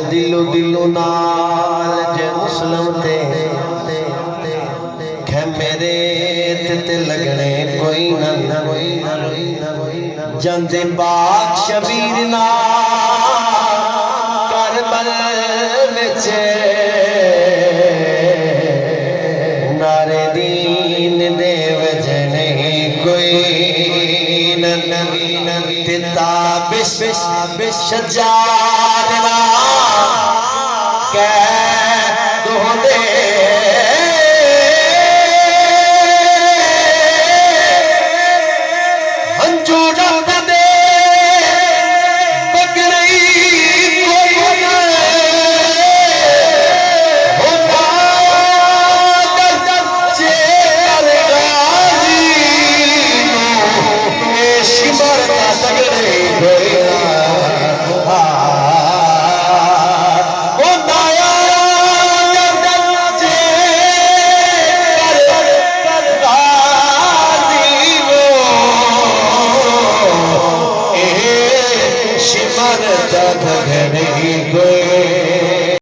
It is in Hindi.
दिलो दिलो नाल जे मुस्लिम ते खे मेरे ते लगने कोई ना जंदे बाग शबीर ना करबल विच नारे दीन दे वजने कोई तिता बिश शजारना कै दोहदे हंजू रब दे पकड़ई कोई होता चेर गाजी ये शिमर का तगड़े कोई शिमर तक नहीं कोई